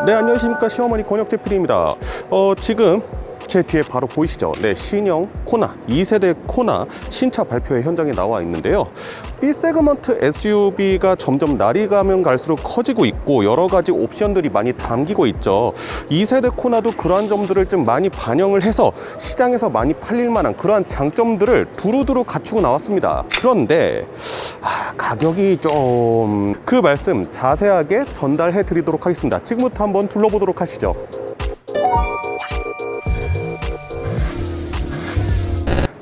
네, 안녕하십니까. 시어머니 권혁재 PD입니다. 지금 제 뒤에 바로 보이시죠? 네, 신형 코나 2세대 코나 신차 발표회 현장에 나와 있는데요. B세그먼트 SUV가 점점 날이 가면 갈수록 커지고 있고 여러 가지 옵션들이 많이 담기고 있죠. 2세대 코나도 그러한 점들을 좀 많이 반영을 해서 시장에서 많이 팔릴 만한 그러한 장점들을 두루두루 갖추고 나왔습니다. 그런데 가격이 좀... 그 말씀 자세하게 전달해 드리도록 하겠습니다. 지금부터 한번 둘러보도록 하시죠.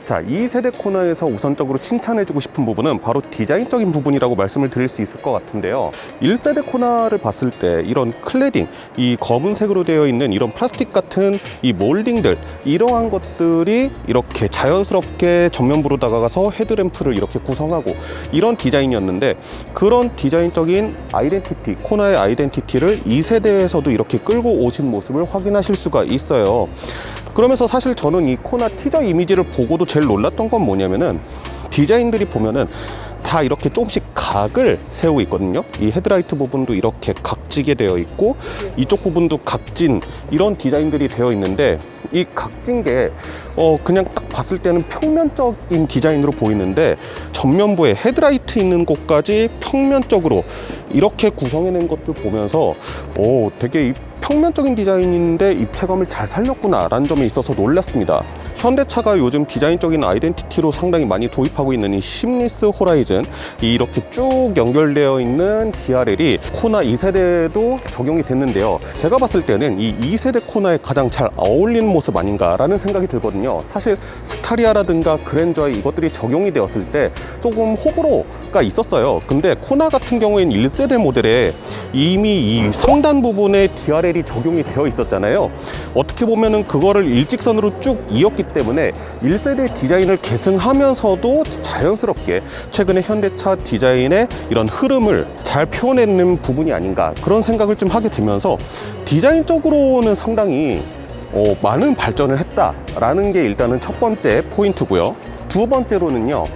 자, 2세대 코나에서 우선적으로 칭찬해주고 싶은 부분은 바로 디자인적인 부분이라고 말씀을 드릴 수 있을 것 같은데요. 1세대 코나를 봤을 때 이런 클래딩, 이 검은색으로 되어 있는 이런 플라스틱 같은 이 몰딩들, 이러한 것들이 이렇게 자연스럽게 전면부로 다가가서 헤드램프를 이렇게 구성하고 이런 디자인이었는데, 그런 디자인적인 아이덴티티, 코나의 아이덴티티를 2세대에서도 이렇게 끌고 오신 모습을 확인하실 수가 있어요. 그러면서 사실 저는 이 코나 티저 이미지를 보고도 제일 놀랐던 건 뭐냐면은, 디자인들이 보면은 다 이렇게 조금씩 각을 세우고 있거든요. 이 헤드라이트 부분도 이렇게 각지게 되어 있고 이쪽 부분도 각진, 이런 디자인들이 되어 있는데, 이 각진 게 그냥 딱 봤을 때는 평면적인 디자인으로 보이는데, 전면부에 헤드라이트 있는 곳까지 평면적으로 이렇게 구성해낸 것들 보면서 되게 이 평면적인 디자인인데 입체감을 잘 살렸구나 라는 점에 있어서 놀랐습니다. 현대차가 요즘 디자인적인 아이덴티티로 상당히 많이 도입하고 있는 이 심리스 호라이즌, 이렇게 쭉 연결되어 있는 DRL이 코나 2세대도 적용이 됐는데요. 제가 봤을 때는 이 2세대 코나에 가장 잘 어울리는 모습 아닌가라는 생각이 들거든요. 사실 스타리아라든가 그랜저에 이것들이 적용이 되었을 때 조금 호불호가 있었어요. 근데 코나 같은 경우에는 1세대 모델에 이미 이 상단 부분에 DRL이 적용이 되어 있었잖아요. 어떻게 보면은 그거를 일직선으로 쭉 이었기 때문에 1세대 디자인을 계승하면서도 자연스럽게 최근에 현대차 디자인의 이런 흐름을 잘 표현해내는 부분이 아닌가, 그런 생각을 좀 하게 되면서 디자인적으로는 상당히 많은 발전을 했다라는 게 일단은 첫 번째 포인트고요. 두 번째로는요,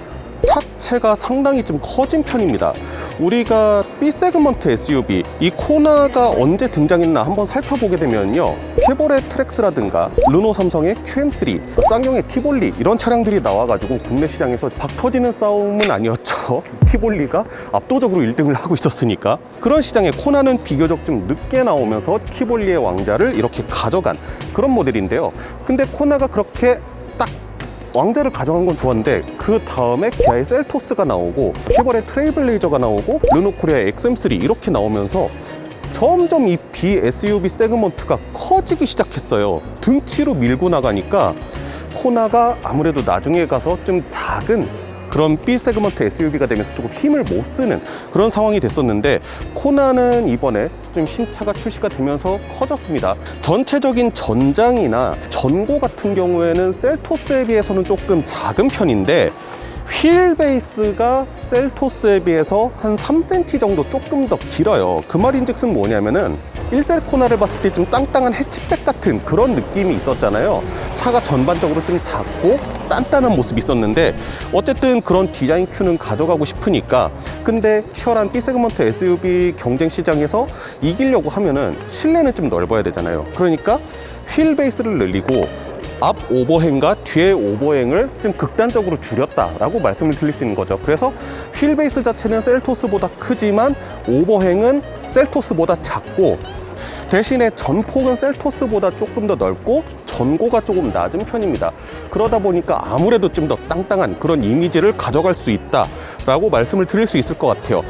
차체가 상당히 좀 커진 편입니다. 우리가 B세그먼트 SUV, 이 코나가 언제 등장했나 한번 살펴보게 되면요, 쉐보레 트랙스라든가 르노 삼성의 QM3, 쌍용의 티볼리, 이런 차량들이 나와가지고 국내 시장에서 박 터지는 싸움은 아니었죠. 티볼리가 압도적으로 1등을 하고 있었으니까. 그런 시장에 코나는 비교적 좀 늦게 나오면서 티볼리의 왕자를 이렇게 가져간 그런 모델인데요. 근데 코나가 그렇게 딱 왕자를 가져간 건 좋았는데, 그 다음에 기아의 셀토스가 나오고 쉐보레 트레일블레이저가 나오고 르노 코리아의 XM3 이렇게 나오면서 점점 이 BSUV 세그먼트가 커지기 시작했어요. 등치로 밀고 나가니까 코나가 아무래도 나중에 가서 좀 작은 그런 B세그먼트 SUV가 되면서 조금 힘을 못 쓰는 그런 상황이 됐었는데, 코나는 이번에 좀 신차가 출시가 되면서 커졌습니다. 전체적인 전장이나 전고 같은 경우에는 셀토스에 비해서는 조금 작은 편인데, 휠 베이스가 셀토스에 비해서 한 3cm 정도 조금 더 길어요. 그 말인즉슨 뭐냐면은 1세대 코나를 봤을 때 좀 땅땅한 해치백 같은 그런 느낌이 있었잖아요. 차가 전반적으로 좀 작고 단단한 모습이 있었는데, 어쨌든 그런 디자인 큐는 가져가고 싶으니까, 근데 치열한 B세그먼트 SUV 경쟁 시장에서 이기려고 하면은 실내는 좀 넓어야 되잖아요. 그러니까 휠 베이스를 늘리고 앞 오버행과 뒤에 오버행을 좀 극단적으로 줄였다라고 말씀을 드릴 수 있는 거죠. 그래서 휠 베이스 자체는 셀토스보다 크지만 오버행은 셀토스보다 작고, 대신에 전폭은 셀토스보다 조금 더 넓고 전고가 조금 낮은 편입니다. 그러다 보니까 아무래도 좀 더 땅땅한 그런 이미지를 가져갈 수 있다라고 말씀을 드릴 수 있을 것 같아요.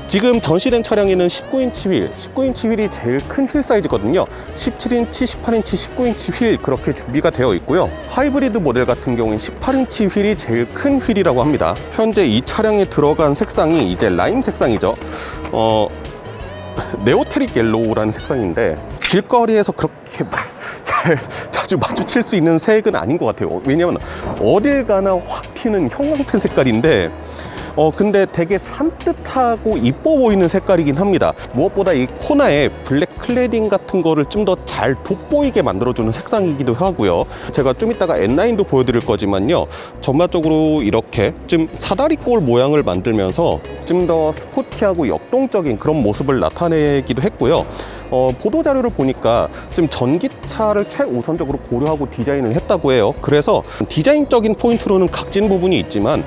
지금 전시된 차량에는 19인치 휠이 제일 큰 휠 사이즈거든요. 17인치, 18인치, 19인치 휠 그렇게 준비가 되어 있고요. 하이브리드 모델 같은 경우는 18인치 휠이 제일 큰 휠이라고 합니다. 현재 이 차량에 들어간 색상이 이제 라임 색상이죠. 네오테릭 옐로우라는 색상인데, 길거리에서 그렇게 자주 마주칠 수 있는 색은 아닌 것 같아요. 왜냐면 어딜 가나 확 튀는 형광펜 색깔인데, 근데 되게 산뜻하고 이뻐 보이는 색깔이긴 합니다. 무엇보다 이 코나에 블랙 클래딩 같은 거를 좀 더 잘 돋보이게 만들어주는 색상이기도 하고요. 제가 좀 이따가 N9도 보여드릴 거지만요, 전반적으로 이렇게 좀 사다리꼴 모양을 만들면서 좀 더 스포티하고 역동적인 그런 모습을 나타내기도 했고요. 보도 자료를 보니까 지금 전기차를 최우선적으로 고려하고 디자인을 했다고 해요. 그래서 디자인적인 포인트로는 각진 부분이 있지만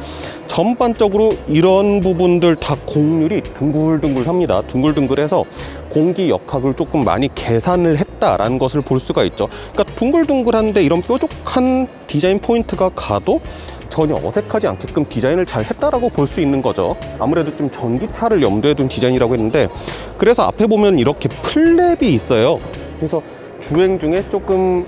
전반적으로 이런 부분들 다 곡률이 둥글둥글합니다. 둥글둥글해서 공기 역학을 조금 많이 계산을 했다라는 것을 볼 수가 있죠. 그러니까 둥글둥글한데 이런 뾰족한 디자인 포인트가 가도 전혀 어색하지 않게끔 디자인을 잘 했다라고 볼 수 있는 거죠. 아무래도 좀 전기차를 염두에 둔 디자인이라고 했는데, 그래서 앞에 보면 이렇게 플랩이 있어요. 그래서 주행 중에 조금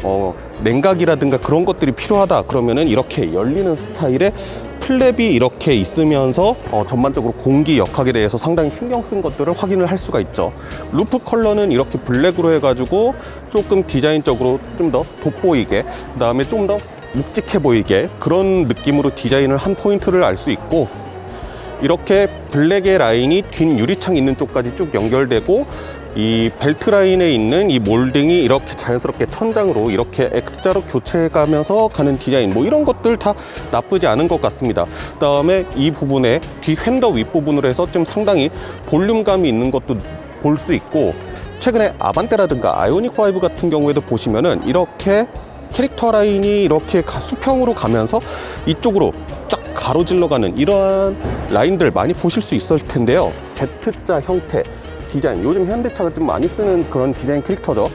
냉각이라든가 그런 것들이 필요하다 그러면은 이렇게 열리는 스타일의 플랩이 이렇게 있으면서 전반적으로 공기 역학에 대해서 상당히 신경 쓴 것들을 확인을 할 수가 있죠. 루프 컬러는 이렇게 블랙으로 해가지고 조금 디자인적으로 좀 더 돋보이게, 그 다음에 좀 더 묵직해 보이게 그런 느낌으로 디자인을 한 포인트를 알 수 있고, 이렇게 블랙의 라인이 뒷 유리창 있는 쪽까지 쭉 연결되고, 이 벨트 라인에 있는 이 몰딩이 이렇게 자연스럽게 천장으로 이렇게 X자로 교체해 가면서 가는 디자인, 뭐 이런 것들 다 나쁘지 않은 것 같습니다. 그 다음에 이 부분에 뒤 휀더 윗부분으로 해서 좀 상당히 볼륨감이 있는 것도 볼 수 있고, 최근에 아반떼라든가 아이오닉 5 같은 경우에도 보시면은 이렇게 캐릭터 라인이 이렇게 수평으로 가면서 이쪽으로 쫙 가로질러 가는 이러한 라인들 많이 보실 수 있을 텐데요. Z자 형태 디자인, 요즘 현대차가 좀 많이 쓰는 그런 디자인 캐릭터죠.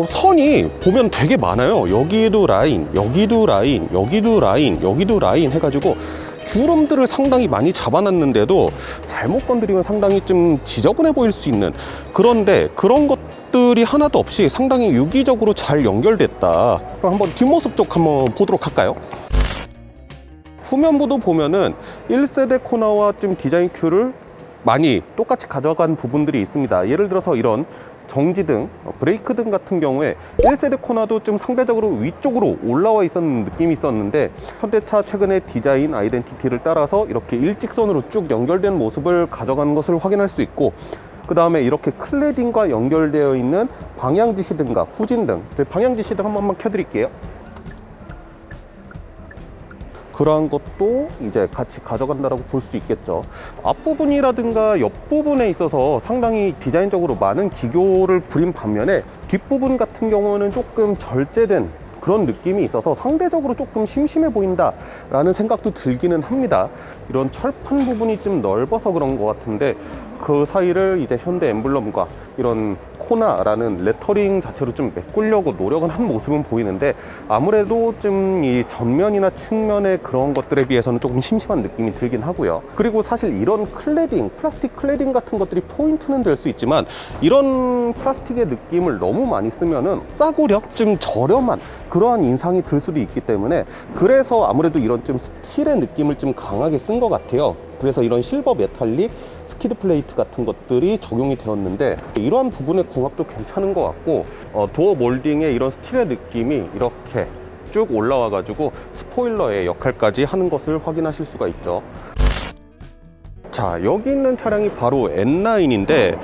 선이 보면 되게 많아요. 여기도 라인, 여기도 라인, 여기도 라인, 여기도 라인 해가지고 주름들을 상당히 많이 잡아놨는데도 잘못 건드리면 상당히 좀 지저분해 보일 수 있는, 그런데 그런 것들이 하나도 없이 상당히 유기적으로 잘 연결됐다. 그럼 한번 뒷모습 쪽 한번 보도록 할까요? 후면부도 보면은 1세대 코나와 좀 디자인 큐를 많이 똑같이 가져간 부분들이 있습니다. 예를 들어서 이런 정지등, 브레이크등 같은 경우에 1세대 코나도 좀 상대적으로 위쪽으로 올라와 있었는 느낌이 있었는데, 현대차 최근에 디자인 아이덴티티를 따라서 이렇게 일직선으로 쭉 연결된 모습을 가져가는 것을 확인할 수 있고, 그 다음에 이렇게 클래딩과 연결되어 있는 방향지시등과 후진등, 방향지시등 한 번만 켜드릴게요. 그러한 것도 이제 같이 가져간다라고 볼 수 있겠죠. 앞부분이라든가 옆부분에 있어서 상당히 디자인적으로 많은 기교를 부린 반면에 뒷부분 같은 경우는 조금 절제된 그런 느낌이 있어서 상대적으로 조금 심심해 보인다라는 생각도 들기는 합니다. 이런 철판 부분이 좀 넓어서 그런 것 같은데, 그 사이를 이제 현대 엠블럼과 이런 코나라는 레터링 자체로 좀 메꾸려고 노력은 한 모습은 보이는데, 아무래도 좀 이 전면이나 측면의 그런 것들에 비해서는 조금 심심한 느낌이 들긴 하고요. 그리고 사실 이런 클래딩, 플라스틱 클래딩 같은 것들이 포인트는 될 수 있지만, 이런 플라스틱의 느낌을 너무 많이 쓰면은 싸구려, 좀 저렴한 그러한 인상이 들 수도 있기 때문에, 그래서 아무래도 이런 좀 스틸의 느낌을 좀 강하게 쓴 것 같아요. 그래서 이런 실버 메탈릭 스키드 플레이트 같은 것들이 적용이 되었는데, 이러한 부분의 궁합도 괜찮은 것 같고, 도어 몰딩의 이런 스틸의 느낌이 이렇게 쭉 올라와 가지고 스포일러의 역할까지 하는 것을 확인하실 수가 있죠. 자, 여기 있는 차량이 바로 N9인데,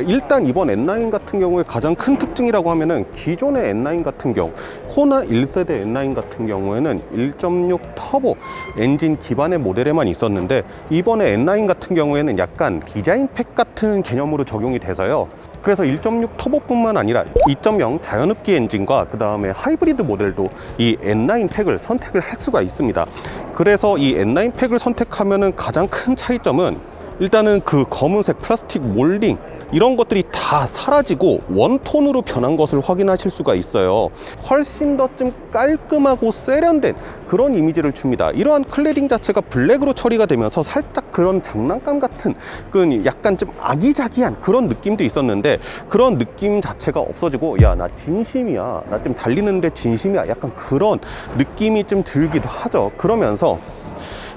일단 이번 N9 같은 경우에 가장 큰 특징이라고 하면은, 기존의 N9 같은 경우, 코나 1세대 N9 같은 경우에는 1.6 터보 엔진 기반의 모델에만 있었는데, 이번에 N9 같은 경우에는 약간 디자인 팩 같은 개념으로 적용이 돼서요. 그래서 1.6 터보뿐만 아니라 2.0 자연흡기 엔진과 그 다음에 하이브리드 모델도 이 N9 팩을 선택을 할 수가 있습니다. 그래서 이 N9 팩을 선택하면은 가장 큰 차이점은, 일단은 그 검은색 플라스틱 몰딩 이런 것들이 다 사라지고 원톤으로 변한 것을 확인하실 수가 있어요. 훨씬 더 좀 깔끔하고 세련된 그런 이미지를 줍니다. 이러한 클래딩 자체가 블랙으로 처리가 되면서 살짝 그런 장난감 같은, 그 약간 좀 아기자기한 그런 느낌도 있었는데, 그런 느낌 자체가 없어지고, 야, 나 진심이야, 나 좀 달리는데 진심이야, 약간 그런 느낌이 좀 들기도 하죠. 그러면서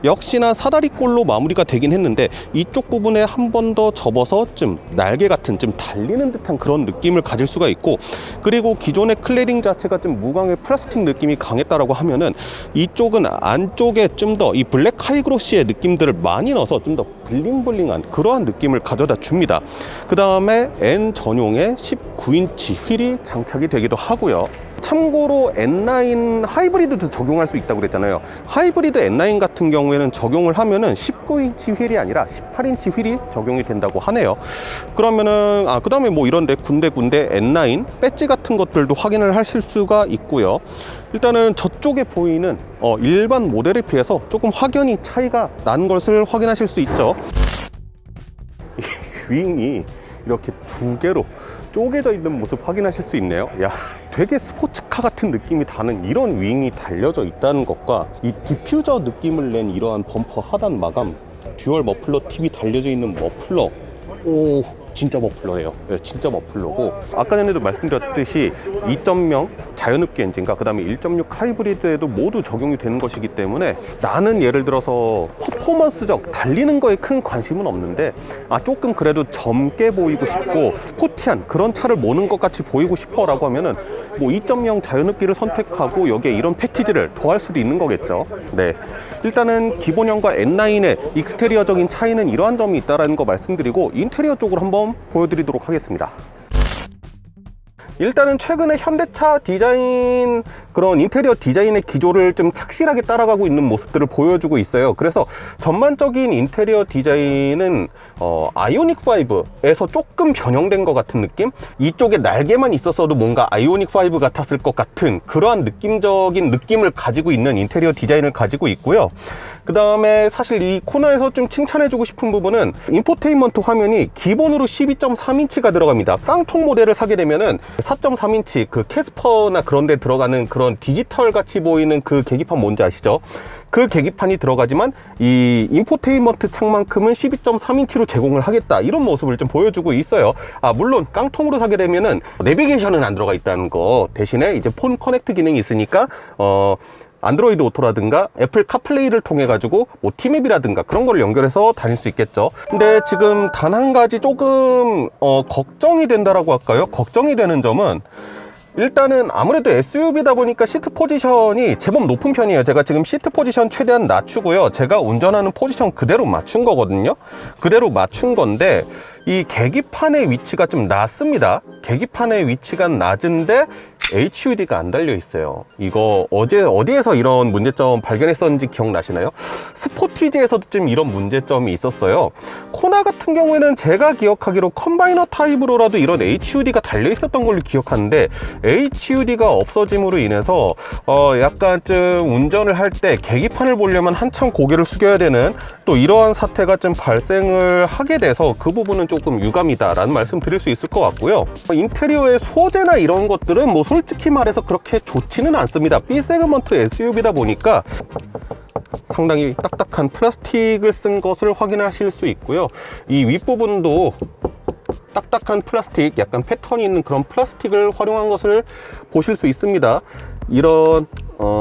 역시나 사다리꼴로 마무리가 되긴 했는데, 이쪽 부분에 한 번 더 접어서 좀 날개 같은 좀 달리는 듯한 그런 느낌을 가질 수가 있고, 그리고 기존의 클래딩 자체가 좀 무광의 플라스틱 느낌이 강했다라고 하면은, 이쪽은 안쪽에 좀 더 이 블랙 하이그로시의 느낌들을 많이 넣어서 좀 더 블링블링한 그러한 느낌을 가져다 줍니다. 그 다음에 N 전용의 19인치 휠이 장착이 되기도 하고요. 참고로 N9 하이브리드도 적용할 수 있다고 그랬잖아요. 하이브리드 N9 같은 경우에는 적용을 하면은 19인치 휠이 아니라 18인치 휠이 적용이 된다고 하네요. 그러면은 그 다음에 뭐 이런데 군데군데 N9 배지 같은 것들도 확인을 하실 수가 있고요. 일단은 저쪽에 보이는 일반 모델에 비해서 조금 확연히 차이가 난 것을 확인하실 수 있죠. 윙이 이렇게 두 개로 쪼개져 있는 모습 확인하실 수 있네요. 야, 되게 스포츠카 같은 느낌이 나는 이런 윙이 달려져 있다는 것과 이 디퓨저 느낌을 낸 이러한 범퍼 하단 마감, 듀얼 머플러 팁이 달려져 있는 머플러, 오, 진짜 머플러예요. 네, 진짜 머플러고, 아까 전에도 말씀드렸듯이 2.0 자연흡기 엔진과 그 다음에 1.6 하이브리드에도 모두 적용이 되는 것이기 때문에 나는 예를 들어서 퍼포먼스적 달리는 거에 큰 관심은 없는데 조금 그래도 젊게 보이고 싶고 스포티한 그런 차를 모는 것 같이 보이고 싶어 라고 하면은 뭐 2.0 자연흡기를 선택하고 여기에 이런 패키지를 더할 수도 있는 거겠죠. 네, 일단은 기본형과 N9의 익스테리어적인 차이는 이러한 점이 있다는 거 말씀드리고 인테리어 쪽으로 한번 보여드리도록 하겠습니다. 일단은 최근에 현대차 디자인, 그런 인테리어 디자인의 기조를 좀 착실하게 따라가고 있는 모습들을 보여주고 있어요. 그래서 전반적인 인테리어 디자인은 아이오닉5에서 조금 변형된 것 같은 느낌? 이쪽에 날개만 있었어도 뭔가 아이오닉5 같았을 것 같은 그러한 느낌적인 느낌을 가지고 있는 인테리어 디자인을 가지고 있고요. 그 다음에 사실 이 코너에서 좀 칭찬해주고 싶은 부분은 인포테인먼트 화면이 기본으로 12.3인치가 들어갑니다. 깡통 모델을 사게 되면은 4.3인치 그 캐스퍼나 그런 데 들어가는 그런 디지털 같이 보이는 그 계기판 뭔지 아시죠? 그 계기판이 들어가지만 이 인포테인먼트 창만큼은 12.3인치로 제공을 하겠다, 이런 모습을 좀 보여주고 있어요. 물론 깡통으로 사게 되면은 내비게이션은 안 들어가 있다는 거 대신에 이제 폰 커넥트 기능이 있으니까 안드로이드 오토라든가 애플 카플레이를 통해 가지고 뭐 티맵이라든가 그런 걸 연결해서 다닐 수 있겠죠. 근데 지금 단 한 가지 조금 걱정이 된다라고 할까요? 걱정이 되는 점은, 일단은 아무래도 SUV다 보니까 시트 포지션이 제법 높은 편이에요. 제가 지금 시트 포지션 최대한 낮추고요, 제가 운전하는 포지션 그대로 맞춘 거거든요. 그대로 맞춘 건데 이 계기판의 위치가 좀 낮습니다. 계기판의 위치가 낮은데 HUD가 안 달려 있어요. 이거 어디에서 이런 문제점 발견했었는지 기억나시나요? 스포티지에서도 좀 이런 문제점이 있었어요. 코나 같은 경우에는 제가 기억하기로 컴바이너 타입으로라도 이런 HUD가 달려 있었던 걸로 기억하는데 HUD가 없어짐으로 인해서 약간 좀 운전을 할 때 계기판을 보려면 한참 고개를 숙여야 되는 또 이러한 사태가 좀 발생을 하게 돼서 그 부분은 조금 유감이다 라는 말씀 드릴 수 있을 것 같고요. 인테리어의 소재나 이런 것들은 뭐 솔직히 말해서 그렇게 좋지는 않습니다. B 세그먼트 SUV다 보니까 상당히 딱딱한 플라스틱을 쓴 것을 확인하실 수 있고요. 이 윗부분도 딱딱한 플라스틱, 약간 패턴이 있는 그런 플라스틱을 활용한 것을 보실 수 있습니다. 이런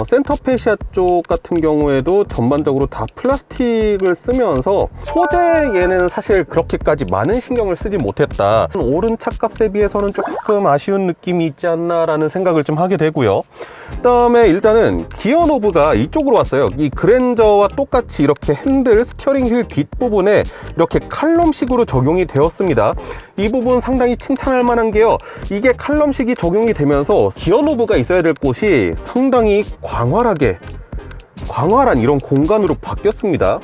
센터 페시아 쪽 같은 경우에도 전반적으로 다 플라스틱을 쓰면서 소재에는 사실 그렇게까지 많은 신경을 쓰지 못했다. 오른 차값에 비해서는 조금 아쉬운 느낌이 있지 않나 라는 생각을 좀 하게 되고요. 그 다음에 일단은 기어 노브가 이쪽으로 왔어요. 이 그랜저와 똑같이 이렇게 핸들, 스티어링 휠 뒷부분에 이렇게 칼럼식으로 적용이 되었습니다. 이 부분 상당히 칭찬할 만한 게요, 이게 칼럼식이 적용이 되면서 기어 노브가 있어야 될 곳이 상당히 광활한 이런 공간으로 바뀌었습니다.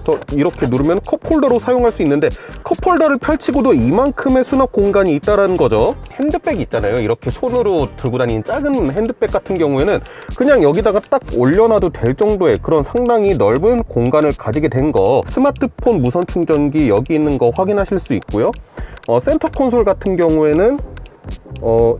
그래서 이렇게 누르면 컵홀더로 사용할 수 있는데 컵홀더를 펼치고도 이만큼의 수납 공간이 있다는 거죠. 핸드백 있잖아요. 이렇게 손으로 들고 다니는 작은 핸드백 같은 경우에는 그냥 여기다가 딱 올려놔도 될 정도의 그런 상당히 넓은 공간을 가지게 된 거. 스마트폰 무선 충전기 여기 있는 거 확인하실 수 있고요. 센터 콘솔 같은 경우에는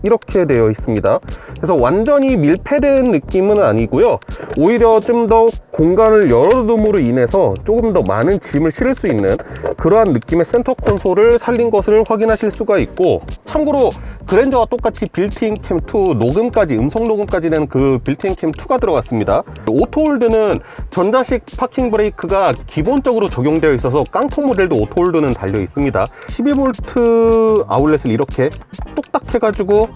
이렇게 되어 있습니다. 그래서 완전히 밀폐된 느낌은 아니고요, 오히려 좀 더 공간을 열어둠으로 인해서 조금 더 많은 짐을 실을 수 있는 그러한 느낌의 센터 콘솔을 살린 것을 확인하실 수가 있고, 참고로 그랜저와 똑같이 빌트인 캠2 녹음까지, 음성 녹음까지 되는 그 빌트인 캠2가 들어갔습니다. 오토홀드는 전자식 파킹 브레이크가 기본적으로 적용되어 있어서 깡통 모델도 오토홀드는 달려 있습니다. 12V 아울렛을 이렇게 똑딱 해가지고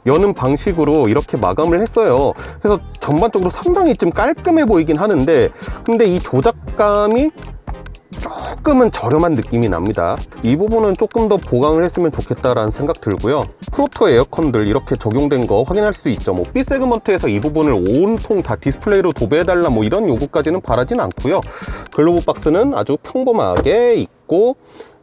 여는 방식으로 이렇게 마감을 했어요. 그래서 전반적으로 상당히 좀 깔끔해 보이긴 하는데, 근데 이 조작감이 조금은 저렴한 느낌이 납니다. 이 부분은 조금 더 보강을 했으면 좋겠다라는 생각 들고요. 프로토 에어컨들 이렇게 적용된 거 확인할 수 있죠. 뭐 B 세그먼트에서 이 부분을 온통 다 디스플레이로 도배해달라 뭐 이런 요구까지는 바라진 않고요. 글로브 박스는 아주 평범하게 있고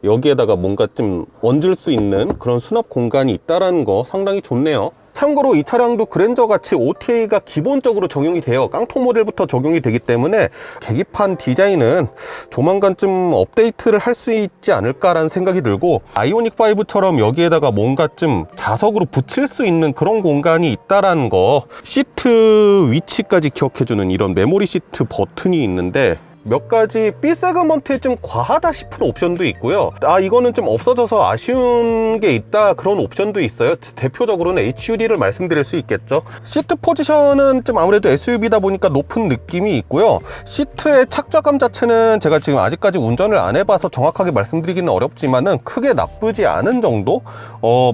여기에다가 뭔가 좀 얹을 수 있는 그런 수납 공간이 있다는 거 상당히 좋네요. 참고로 이 차량도 그랜저 같이 OTA가 기본적으로 적용이 돼요. 깡통 모델부터 적용이 되기 때문에 계기판 디자인은 조만간 좀 업데이트를 할 수 있지 않을까라는 생각이 들고, 아이오닉 5처럼 여기에다가 뭔가 좀 자석으로 붙일 수 있는 그런 공간이 있다라는 거, 시트 위치까지 기억해주는 이런 메모리 시트 버튼이 있는데 몇 가지 B 세그먼트에 좀 과하다 싶은 옵션도 있고요. 이거는 좀 없어져서 아쉬운 게 있다, 그런 옵션도 있어요. 대표적으로는 HUD를 말씀드릴 수 있겠죠. 시트 포지션은 좀 아무래도 SUV다 보니까 높은 느낌이 있고요. 시트의 착좌감 자체는 제가 지금 아직까지 운전을 안 해봐서 정확하게 말씀드리기는 어렵지만은 크게 나쁘지 않은 정도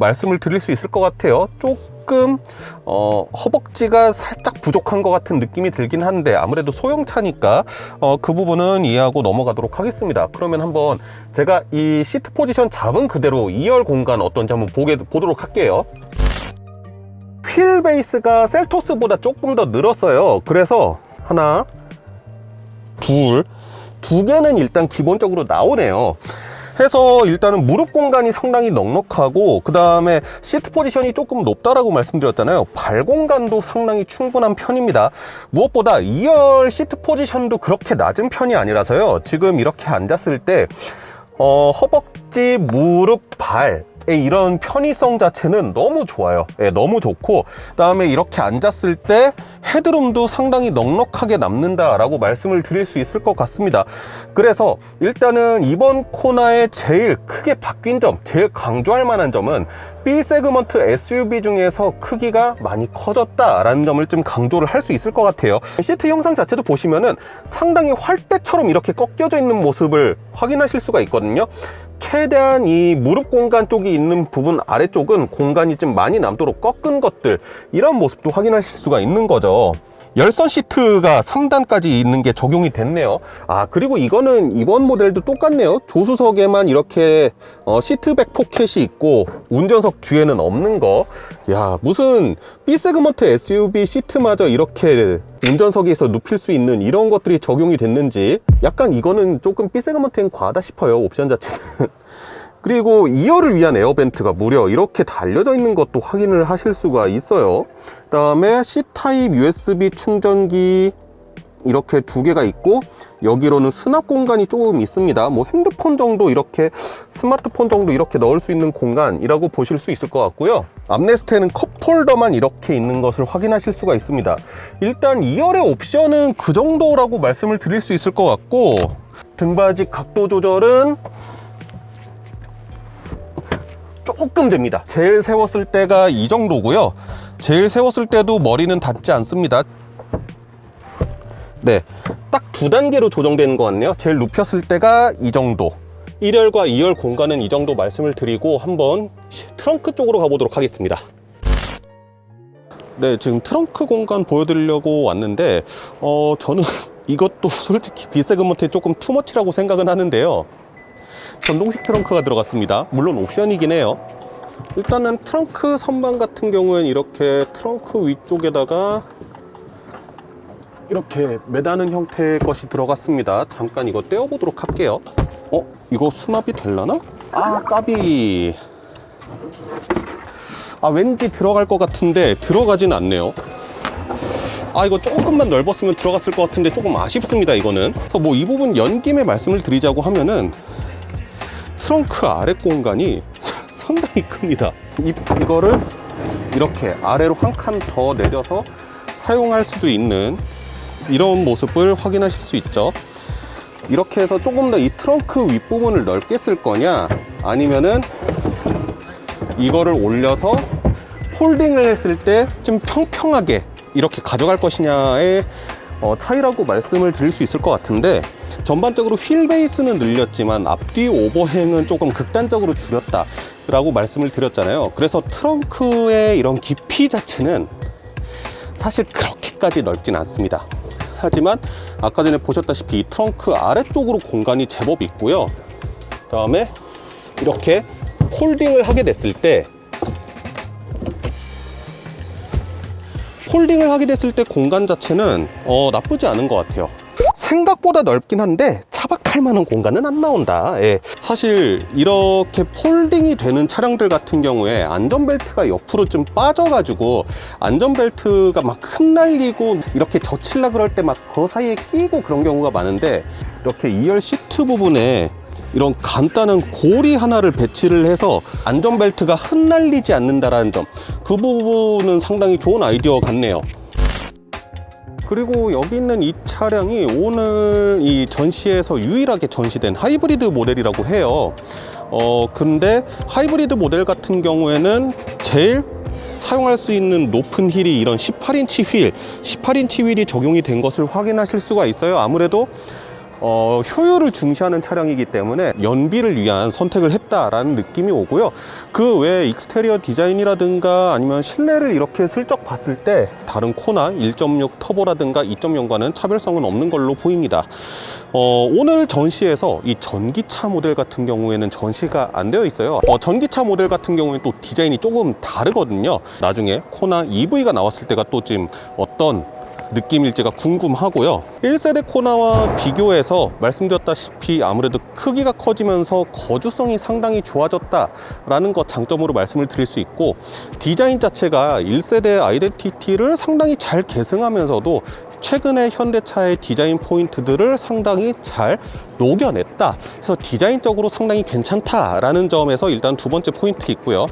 말씀을 드릴 수 있을 것 같아요. 조금 허벅지가 살짝 부족한 것 같은 느낌이 들긴 한데 아무래도 소형차니까 그 부분은 이해하고 넘어가도록 하겠습니다. 그러면 한번 제가 이 시트 포지션 잡은 그대로 2열 공간 어떤지 한번 보도록 할게요. 휠 베이스가 셀토스보다 조금 더 늘었어요. 그래서 하나, 두 개는 일단 기본적으로 나오네요. 해서 일단은 무릎 공간이 상당히 넉넉하고, 그 다음에 시트 포지션이 조금 높다라고 말씀드렸잖아요. 발 공간도 상당히 충분한 편입니다. 무엇보다 2열 시트 포지션도 그렇게 낮은 편이 아니라서요. 지금 이렇게 앉았을 때 허벅지, 무릎, 발 이런 편의성 자체는 너무 좋아요. 너무 좋고, 그 다음에 이렇게 앉았을 때 헤드룸도 상당히 넉넉하게 남는다라고 말씀을 드릴 수 있을 것 같습니다. 그래서 일단은 이번 코나에 제일 크게 바뀐 점, 제일 강조할 만한 점은 B 세그먼트 SUV 중에서 크기가 많이 커졌다라는 점을 좀 강조를 할 수 있을 것 같아요. 시트 형상 자체도 보시면은 상당히 활대처럼 이렇게 꺾여져 있는 모습을 확인하실 수가 있거든요. 최대한 이 무릎 공간 쪽이 있는 부분 아래쪽은 공간이 좀 많이 남도록 꺾은 것들, 이런 모습도 확인하실 수가 있는 거죠. 열선 시트가 3단까지 있는 게 적용이 됐네요. 그리고 이거는 이번 모델도 똑같네요. 조수석에만 이렇게 시트백 포켓이 있고 운전석 뒤에는 없는 거. 야, 무슨 B 세그먼트 SUV 시트마저 이렇게 운전석에서 눕힐 수 있는 이런 것들이 적용이 됐는지, 약간 이거는 조금 B 세그먼트엔 과하다 싶어요, 옵션 자체는. 그리고 2열을 위한 에어벤트가 무려 이렇게 달려져 있는 것도 확인을 하실 수가 있어요. 그 다음에 C타입 USB 충전기 이렇게 두 개가 있고, 여기로는 수납 공간이 조금 있습니다. 뭐 핸드폰 정도, 이렇게 스마트폰 정도 이렇게 넣을 수 있는 공간이라고 보실 수 있을 것 같고요. 암레스트에는 컵홀더만 이렇게 있는 것을 확인하실 수가 있습니다. 일단 2열의 옵션은 그 정도라고 말씀을 드릴 수 있을 것 같고, 등받이 각도 조절은 조금 됩니다. 제일 세웠을 때가 이 정도고요. 제일 세웠을 때도 머리는 닿지 않습니다. 네, 딱 두 단계로 조정되는 것 같네요. 제일 눕혔을 때가 이 정도, 1열과 2열 공간은 이 정도 말씀을 드리고, 한번 트렁크 쪽으로 가보도록 하겠습니다. 네, 지금 트렁크 공간 보여드리려고 왔는데 저는 이것도 솔직히 B 세그먼트에 조금 투머치라고 생각은 하는데요. 전동식 트렁크가 들어갔습니다. 물론 옵션이긴 해요. 일단은 트렁크 선반 같은 경우에는 이렇게 트렁크 위쪽에다가 이렇게 매다는 형태의 것이 들어갔습니다. 잠깐 이거 떼어보도록 할게요. 이거 수납이 되려나? 까비. 왠지 들어갈 것 같은데 들어가진 않네요. 이거 조금만 넓었으면 들어갔을 것 같은데 조금 아쉽습니다, 이거는. 그래서 뭐 이 부분 연 김에 말씀을 드리자고 하면은 트렁크 아래 공간이 상당히 큽니다. 이거를 이렇게 아래로 한 칸 더 내려서 사용할 수도 있는 이런 모습을 확인하실 수 있죠. 이렇게 해서 조금 더 이 트렁크 윗부분을 넓게 쓸 거냐, 아니면은 이거를 올려서 폴딩을 했을 때 좀 평평하게 이렇게 가져갈 것이냐의 차이라고 말씀을 드릴 수 있을 것 같은데, 전반적으로 휠 베이스는 늘렸지만 앞뒤 오버행은 조금 극단적으로 줄였다 라고 말씀을 드렸잖아요. 그래서 트렁크의 이런 깊이 자체는 사실 그렇게까지 넓진 않습니다. 하지만 아까 전에 보셨다시피 이 트렁크 아래쪽으로 공간이 제법 있고요. 그 다음에 이렇게 폴딩을 하게 됐을 때 공간 자체는 나쁘지 않은 것 같아요. 생각보다 넓긴 한데 차박할 만한 공간은 안 나온다. 예. 사실 이렇게 폴딩이 되는 차량들 같은 경우에 안전벨트가 옆으로 좀 빠져가지고 안전벨트가 막 흩날리고 이렇게 젖힐라 그럴 때 막 그 사이에 끼고 그런 경우가 많은데, 이렇게 2열 시트 부분에 이런 간단한 고리 하나를 배치를 해서 안전벨트가 흩날리지 않는다라는 점, 그 부분은 상당히 좋은 아이디어 같네요. 그리고 여기 있는 이 차량이 오늘 이 전시에서 유일하게 전시된 하이브리드 모델이라고 해요. 근데 하이브리드 모델 같은 경우에는 제일 사용할 수 있는 높은 휠이 이런 18인치 휠이 적용이 된 것을 확인하실 수가 있어요. 아무래도 효율을 중시하는 차량이기 때문에 연비를 위한 선택을 했다라는 느낌이 오고요. 그 외에 익스테리어 디자인이라든가 아니면 실내를 이렇게 슬쩍 봤을 때 다른 코나 1.6 터보라든가 2.0과는 차별성은 없는 걸로 보입니다. 오늘 전시에서 이 전기차 모델 같은 경우에는 전시가 안 되어 있어요. 전기차 모델 같은 경우에는 또 디자인이 조금 다르거든요. 나중에 코나 EV가 나왔을 때가 또 지금 어떤 느낌일지가 궁금하고요. 1세대 코나와 비교해서 말씀드렸다시피 아무래도 크기가 커지면서 거주성이 상당히 좋아졌다라는 것 장점으로 말씀을 드릴 수 있고, 디자인 자체가 1세대 아이덴티티를 상당히 잘 계승하면서도 최근에 현대차의 디자인 포인트들을 상당히 잘 녹여냈다 해서 디자인적으로 상당히 괜찮다라는 점에서 일단 두 번째 포인트 있고요.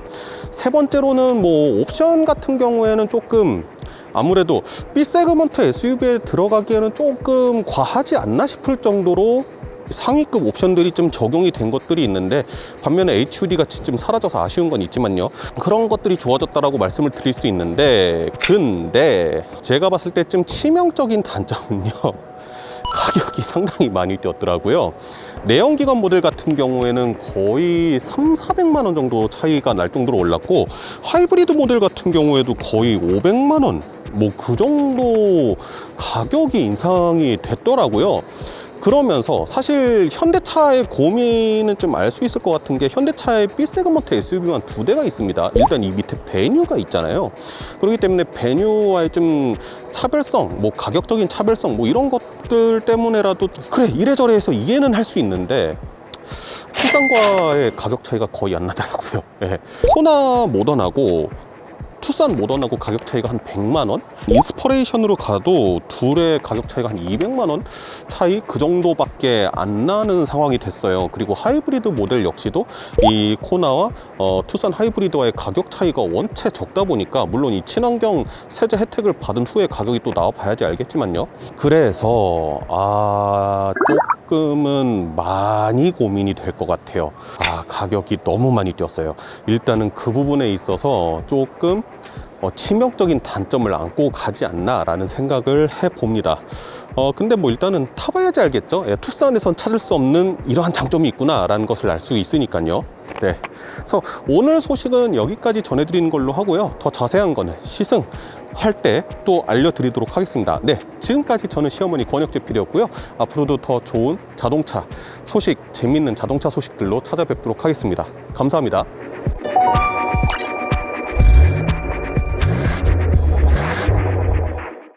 세 번째로는 뭐 옵션 같은 경우에는 조금 아무래도 B세그먼트 SUV에 들어가기에는 조금 과하지 않나 싶을 정도로 상위급 옵션들이 좀 적용이 된 것들이 있는데, 반면에 HUD 같이 좀 사라져서 아쉬운 건 있지만요, 그런 것들이 좋아졌다라고 말씀을 드릴 수 있는데, 근데 제가 봤을 때 좀 치명적인 단점은요, 가격이 상당히 많이 뛰었더라고요. 내연기관 모델 같은 경우에는 거의 300~400만 원 정도 차이가 날 정도로 올랐고, 하이브리드 모델 같은 경우에도 거의 500만 원, 뭐 그 정도 가격이 인상이 됐더라고요. 그러면서 사실 현대차의 고민은 좀 알 수 있을 것 같은 게, 현대차의 B세그먼트 SUV만 2대가 있습니다. 일단 이 밑에 베뉴가 있잖아요. 그렇기 때문에 베뉴와의 좀 차별성, 뭐 가격적인 차별성, 뭐 이런 것들 때문에라도 그래 이래저래 해서 이해는 할 수 있는데, 투싼과의 가격 차이가 거의 안 나더라고요. 예. 코나 모던하고 투싼 모던하고 가격 차이가 한 100만 원? 인스퍼레이션으로 가도 둘의 가격 차이가 한 200만 원 차이 그 정도밖에 안 나는 상황이 됐어요. 그리고 하이브리드 모델 역시도 이 코나와 투싼 하이브리드와의 가격 차이가 원체 적다 보니까, 물론 이 친환경 세제 혜택을 받은 후에 가격이 또 나와 봐야지 알겠지만요. 그래서 조금은 많이 고민이 될 것 같아요. 가격이 너무 많이 뛰었어요. 일단은 그 부분에 있어서 조금 치명적인 단점을 안고 가지 않나 라는 생각을 해봅니다. 근데 뭐 일단은 타봐야지 알겠죠. 투싼에선 찾을 수 없는 이러한 장점이 있구나 라는 것을 알 수 있으니까요. 네, 그래서 오늘 소식은 여기까지 전해드리는 걸로 하고요. 더 자세한 거는 시승할 때 또 알려드리도록 하겠습니다. 네, 지금까지 저는 시어머니 권혁재 PD였고요. 앞으로도 더 좋은 자동차 소식, 재밌는 자동차 소식들로 찾아뵙도록 하겠습니다. 감사합니다.